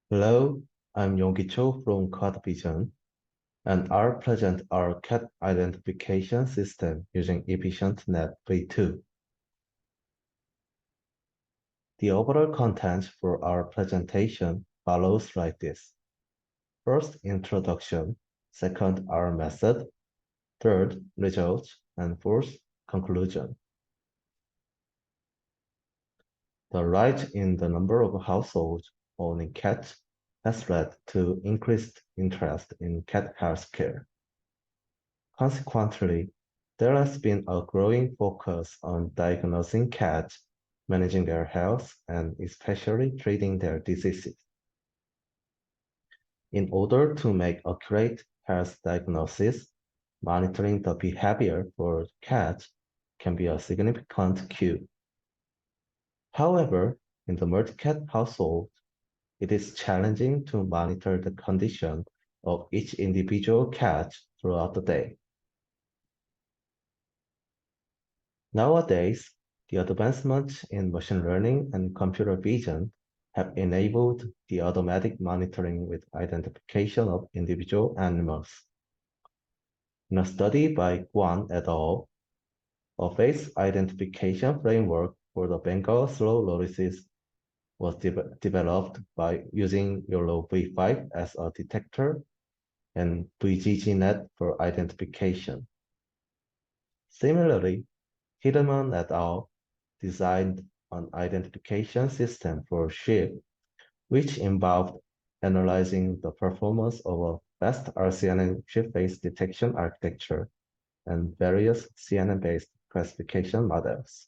Hello, I'm Yonggi Cho from codevision, and I'll present our cat identification system using EfficientNet v2. The overall content for our presentation follows like this. First, introduction. Second, our method. Third, results. And fourth, conclusion. The rise in the number of households owning cats has led to increased interest in cat healthcare. Consequently, there has been a growing focus on diagnosing cats, managing their health, and especially treating their diseases. In order to make accurate health diagnosis, monitoring the behavior for cats can be a significant cue. However, in the multi-cat household, it is challenging to monitor the condition of each individual cat throughout the day. Nowadays, the advancements in machine learning and computer vision have enabled the automatic monitoring with identification of individual animals. In a study by Guan et al., a face identification framework for the Bengal slow lorises was developed by using YOLO V5 as a detector and VGGNet for identification. Similarly, Tiedemann et al. Designed an identification system for sheep, which involved analyzing the performance of a fast RCNN sheep face detection architecture and various CNN-based classification models.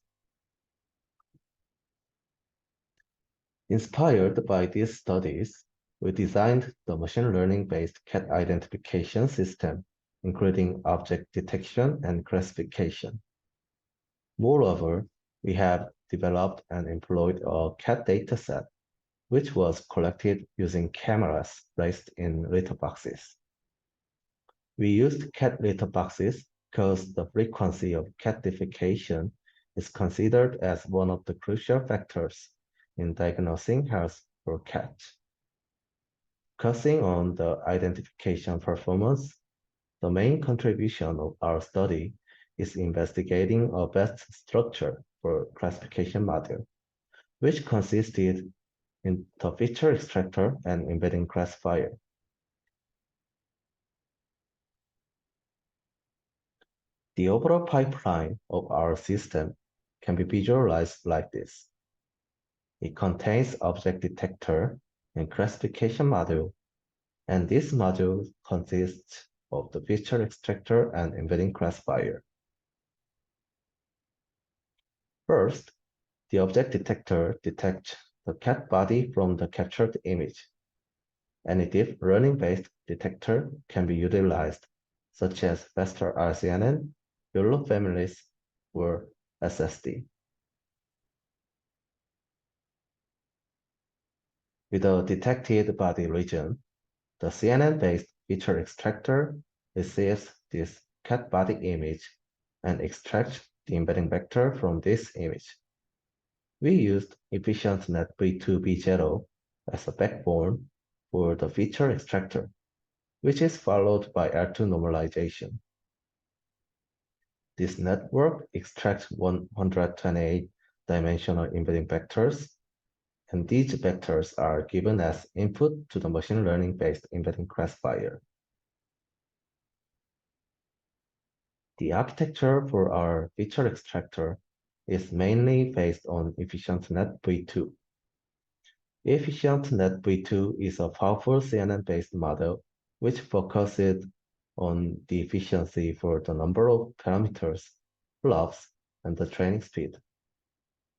Inspired by these studies, we designed the machine learning-based cat identification system, including object detection and classification. Moreover, we have developed and employed a cat dataset, which was collected using cameras placed in litter boxes. We used cat litter boxes because the frequency of cat defecation is considered as one of the crucial factors in diagnosing health for cats. Focusing on the identification performance, the main contribution of our study is investigating a best structure for classification model, which consisted in the feature extractor and embedding classifier. The overall pipeline of our system can be visualized like this. It contains object detector and classification module, and this module consists of the feature extractor and embedding classifier. First, the object detector detects the cat body from the captured image. Any deep learning-based detector can be utilized, such as faster RCNN, YOLO families, or SSD. With a detected body region, the CNN-based feature extractor receives this cat body image and extracts the embedding vector from this image. We used EfficientNet v2b0 as a backbone for the feature extractor, which is followed by R2 normalization. This network extracts 128-dimensional embedding vectors, and these vectors are given as input to the machine learning-based embedding classifier. The architecture for our feature extractor is mainly based on EfficientNet v2. EfficientNet v2 is a powerful CNN-based model which focuses on the efficiency for the number of parameters, flops, and the training speed.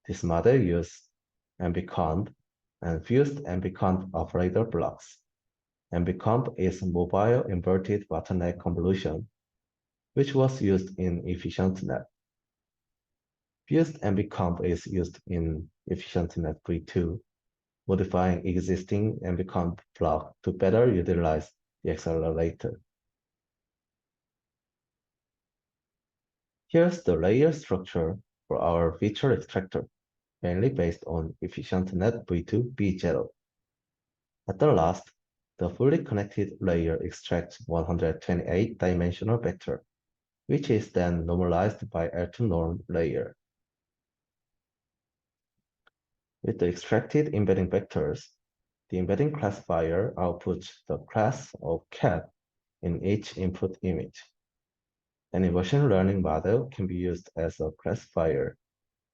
This model uses MBComp and fused MBComp operator blocks. MBComp is mobile inverted bottleneck convolution, which was used in EfficientNet. Fused MBComp is used in EfficientNet v2, modifying existing MBComp block to better utilize the accelerator. Here's the layer structure for our feature extractor, mainly based on EfficientNet v2b0. At the last, the fully connected layer extracts 128-dimensional vector, which is then normalized by L2 norm layer. With the extracted embedding vectors, the embedding classifier outputs the class of cat in each input image. Any machine learning model can be used as a classifier,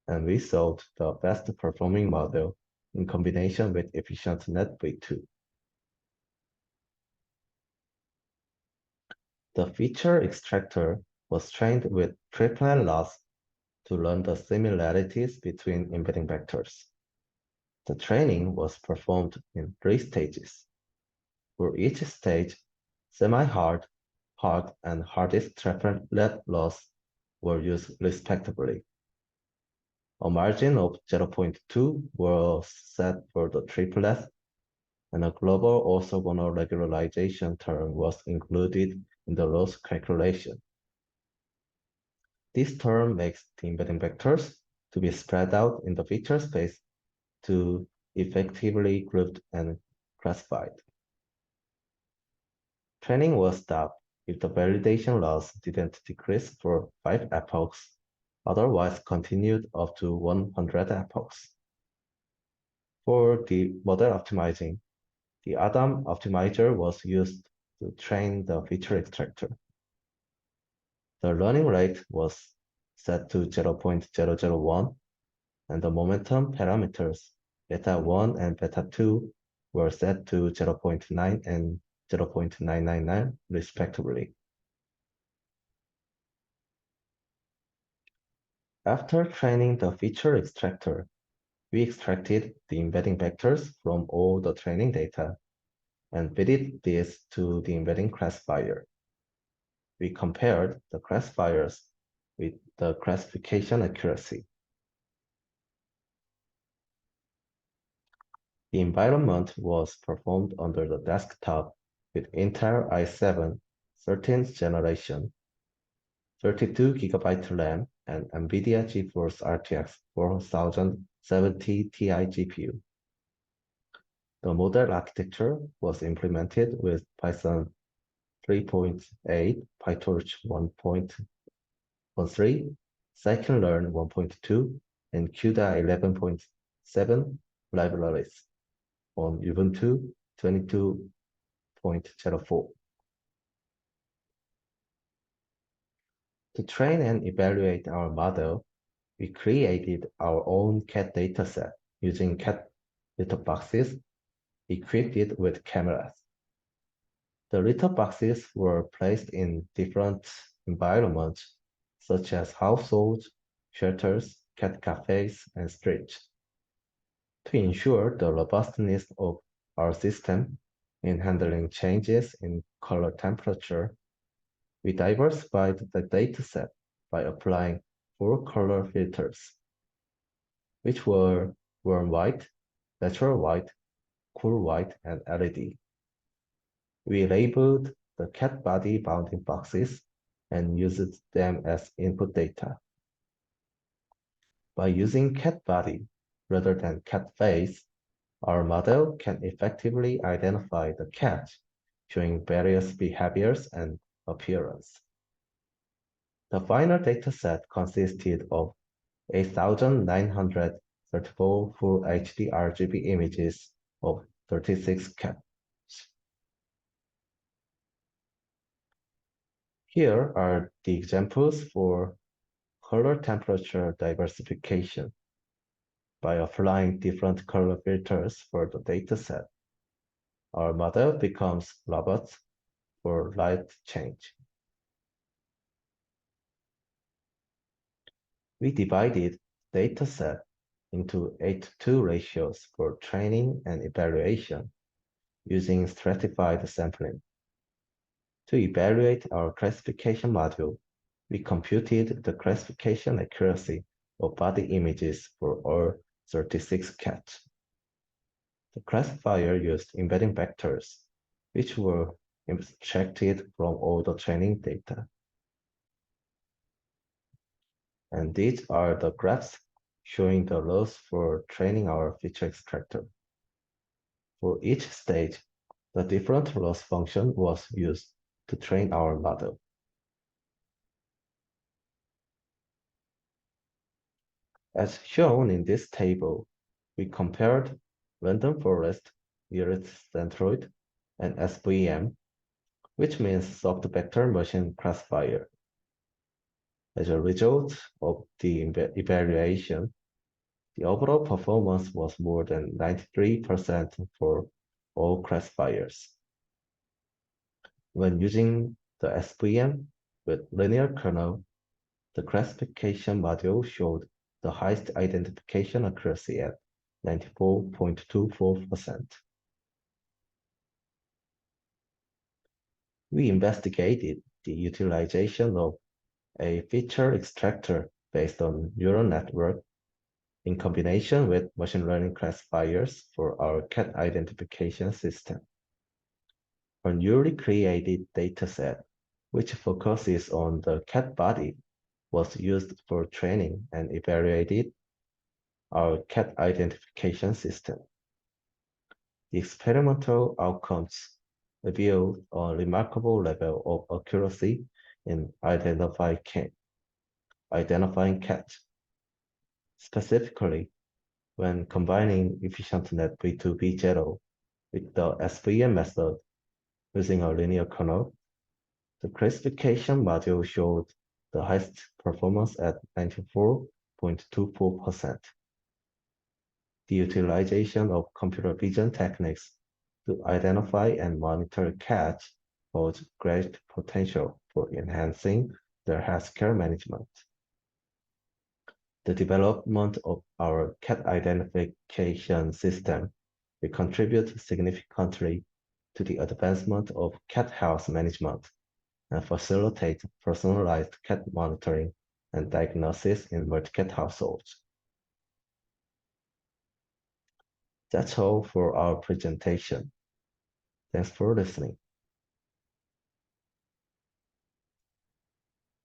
and we solved the best performing model in combination with efficient net v2. The feature extractor was trained with triplet loss to learn the similarities between embedding vectors. The training was performed in 3 stages. For each stage, semi-hard, hard, and hardest triplet loss were used respectively. A margin of 0.2 was set for the triplet, and a global orthogonal regularization term was included in the loss calculation. This term makes the embedding vectors to be spread out in the feature space to effectively grouped and classified. Training was stopped if the validation loss didn't decrease for 5 epochs, otherwise continued up to 100 epochs. For the model optimizing, the Adam optimizer was used to train the feature extractor. The learning rate was set to 0.001, and the momentum parameters beta 1 and beta 2 were set to 0.9 and 0.999 respectively. After training the feature extractor, we extracted the embedding vectors from all the training data and fitted this to the embedding classifier. We compared the classifiers with the classification accuracy. The environment was performed under the desktop with Intel i7 13th generation, 32 GB RAM, and NVIDIA GeForce RTX 4070 Ti GPU. The model architecture was implemented with Python 3.8, PyTorch 1.13, Scikit-learn 1.2, and CUDA 11.7 libraries on Ubuntu 22.04. To train and evaluate our model, we created our own cat dataset using cat little boxes equipped with cameras. The little boxes were placed in different environments, such as households, shelters, cat cafes, and streets. To ensure the robustness of our system in handling changes in color temperature, we diversified the dataset by applying 4 color filters, which were warm white, natural white, cool white, and LED. We labeled the cat body bounding boxes and used them as input data. By using cat body rather than cat face, our model can effectively identify the cat, showing various behaviors and appearance. The final dataset consisted of 8,934 full HD RGB images of 36 cats. Here are the examples for color temperature diversification. By applying different color filters for the dataset, our model becomes robust for light change. We divided the dataset into 8:2 ratios for training and evaluation using stratified sampling. To evaluate our classification module, we computed the classification accuracy of body images for all 36 cats. The classifier used embedding vectors, which were extracted from all the training data. And these are the graphs showing the loss for training our feature extractor. For each stage, the different loss function was used to train our model. As shown in this table, we compared random forest, nearest centroid, and SVM, which means soft vector machine classifier. As a result of the evaluation, the overall performance was more than 93% for all classifiers. When using the SVM with linear kernel, the classification module showed the highest identification accuracy at 94.24%. We investigated the utilization of a feature extractor based on neural network in combination with machine learning classifiers for our cat identification system. A newly created dataset, which focuses on the cat body, was used for training and evaluated our cat identification system. The experimental outcomes revealed a remarkable level of accuracy in identifying cats. Specifically, when combining EfficientNet v2b0 with the SVM method using a linear kernel, the classification module showed the highest performance at 94.24%. The utilization of computer vision techniques to identify and monitor cats holds great potential for enhancing their healthcare management. The development of our cat identification system will contribute significantly to the advancement of cat health management and facilitate personalized cat monitoring and diagnosis in multi-cat households. That's all for our presentation. Thanks for listening.